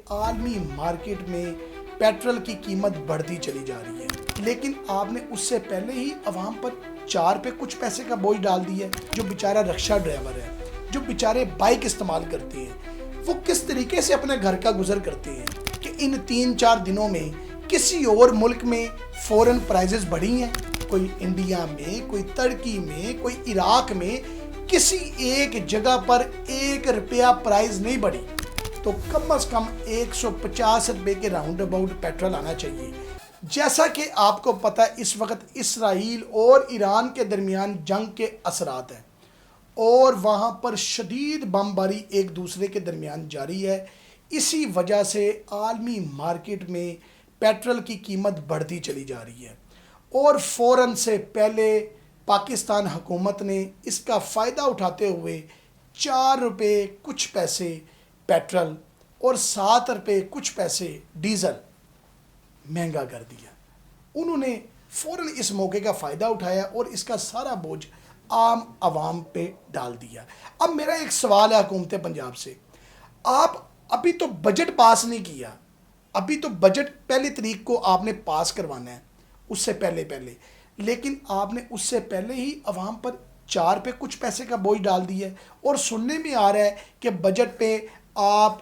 عالمی مارکیٹ میں پیٹرول کی قیمت بڑھتی چلی جا رہی ہے، لیکن آپ نے اس سے پہلے ہی عوام پر 4 پہ کچھ پیسے کا بوجھ ڈال دیا ہے۔ جو بیچارہ رکشہ ڈرائیور ہے، جو بیچارے بائک استعمال کرتے ہیں، وہ کس طریقے سے اپنے گھر کا گزر کرتے ہیں کہ ان 3-4 دنوں میں کسی اور ملک میں فورن پرائزز بڑھی ہیں، کوئی انڈیا میں، کوئی ترکی میں، کوئی عراق میں، کسی ایک جگہ پر 1 روپیہ پرائز نہیں بڑھی، تو کم از کم 150 روپے کے راؤنڈ اباؤٹ پیٹرول آنا چاہیے۔ جیسا کہ آپ کو پتہ اس وقت اسرائیل اور ایران کے درمیان جنگ کے اثرات ہیں اور وہاں پر شدید بمباری ایک دوسرے کے درمیان جاری ہے، اسی وجہ سے عالمی مارکیٹ میں پیٹرول کی قیمت بڑھتی چلی جا رہی ہے اور فوراً سے پہلے پاکستان حکومت نے اس کا فائدہ اٹھاتے ہوئے 4 روپے کچھ پیسے پیٹرول اور 7 روپے کچھ پیسے ڈیزل مہنگا کر دیا۔ انہوں نے فوراً اس موقع کا فائدہ اٹھایا اور اس کا سارا بوجھ عام عوام پہ ڈال دیا۔ اب میرا ایک سوال ہے حکومت پنجاب سے، آپ ابھی تو بجٹ پاس نہیں کیا، ابھی تو بجٹ 1 تاریخ کو آپ نے پاس کروانا ہے، اس سے پہلے لیکن آپ نے اس سے پہلے ہی عوام پر 4 پہ کچھ پیسے کا بوجھ ڈال دیا ہے اور سننے میں آ رہا ہے کہ بجٹ پہ آپ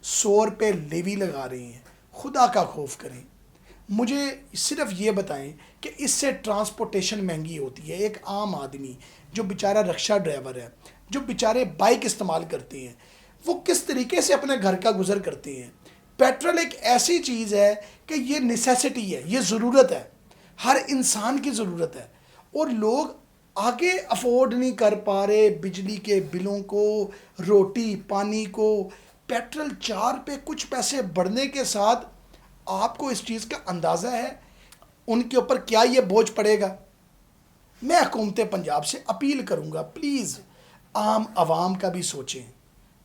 100 روپے لیوی لگا رہے ہیں۔ خدا کا خوف کریں، مجھے صرف یہ بتائیں کہ اس سے ٹرانسپورٹیشن مہنگی ہوتی ہے۔ ایک عام آدمی جو بیچارہ رکشہ ڈرائیور ہے، جو بیچارے بائک استعمال کرتے ہیں، وہ کس طریقے سے اپنے گھر کا گزر کرتے ہیں۔ پیٹرول ایک ایسی چیز ہے کہ یہ نیسیسٹی ہے، یہ ضرورت ہے، ہر انسان کی ضرورت ہے، اور لوگ آگے افورڈ نہیں کر پا رہے بجلی کے بلوں کو، روٹی پانی کو۔ پیٹرول 4 پہ کچھ پیسے بڑھنے کے ساتھ آپ کو اس چیز کا اندازہ ہے ان کے اوپر کیا یہ بوجھ پڑے گا۔ میں حکومت پنجاب سے اپیل کروں گا، پلیز عام عوام کا بھی سوچیں۔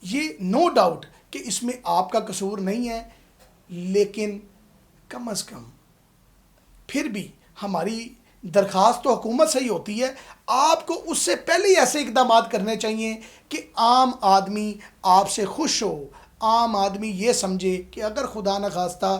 یہ نو ڈاؤٹ کہ اس میں آپ کا قصور نہیں ہے، لیکن کم از کم پھر بھی ہماری درخواست تو حکومت سے ہی ہوتی ہے، آپ کو اس سے پہلے ہی ایسے اقدامات کرنے چاہیے کہ عام آدمی آپ سے خوش ہو، عام آدمی یہ سمجھے کہ اگر خدا نخواستہ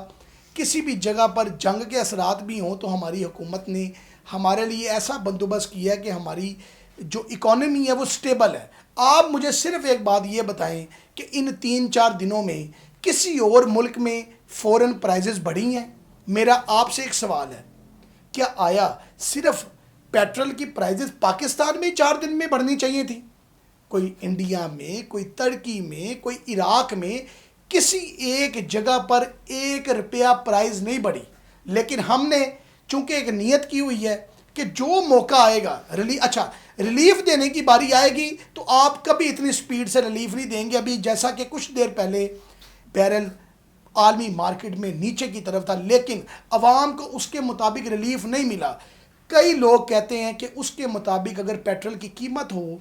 کسی بھی جگہ پر جنگ کے اثرات بھی ہوں تو ہماری حکومت نے ہمارے لیے ایسا بندوبست کیا کہ ہماری جو اکانومی ہے وہ سٹیبل ہے۔ آپ مجھے صرف ایک بات یہ بتائیں کہ ان 3-4 دنوں میں کسی اور ملک میں فورن پرائزز بڑھی ہیں؟ میرا آپ سے ایک سوال ہے، کیا آیا صرف پیٹرول کی پرائزز پاکستان میں 4 دن میں بڑھنی چاہیے تھی؟ کوئی انڈیا میں، کوئی ترکی میں، کوئی عراق میں، کسی ایک جگہ پر 1 روپیہ پرائز نہیں بڑھی، لیکن ہم نے چونکہ ایک نیت کی ہوئی ہے کہ جو موقع آئے گا ریلیف دینے کی باری آئے گی تو آپ کبھی اتنی سپیڈ سے ریلیف نہیں دیں گے۔ ابھی جیسا کہ کچھ دیر پہلے بیرل عالمی مارکیٹ میں نیچے کی طرف تھا، لیکن عوام کو اس کے مطابق ریلیف نہیں ملا۔ کئی لوگ کہتے ہیں کہ اس کے مطابق اگر پیٹرول کی قیمت ہو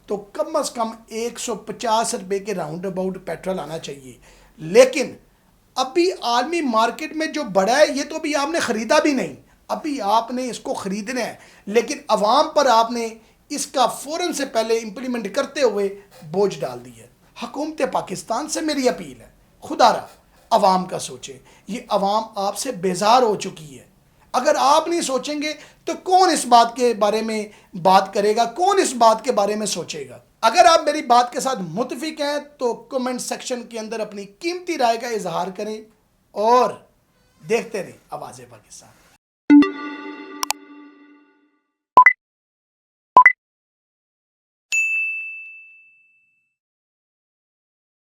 تو کم از کم 150 روپے کے راؤنڈ اباؤٹ پیٹرول آنا چاہیے، لیکن ابھی عالمی مارکیٹ میں جو بڑا ہے یہ تو ابھی آپ نے خریدا بھی نہیں، ابھی آپ نے اس کو خریدنا ہے، لیکن عوام پر آپ نے اس کا فوراً سے پہلے امپلیمنٹ کرتے ہوئے بوجھ ڈال دی ہے۔ حکومت پاکستان سے میری اپیل ہے، خدا را عوام کا سوچیں، یہ عوام آپ سے بیزار ہو چکی ہے۔ اگر آپ نہیں سوچیں گے تو کون اس بات کے بارے میں بات کرے گا، کون اس بات کے بارے میں سوچے گا؟ اگر آپ میری بات کے ساتھ متفق ہیں تو کمنٹ سیکشن کے اندر اپنی قیمتی رائے کا اظہار کریں اور دیکھتے رہیں آواز پاکستان۔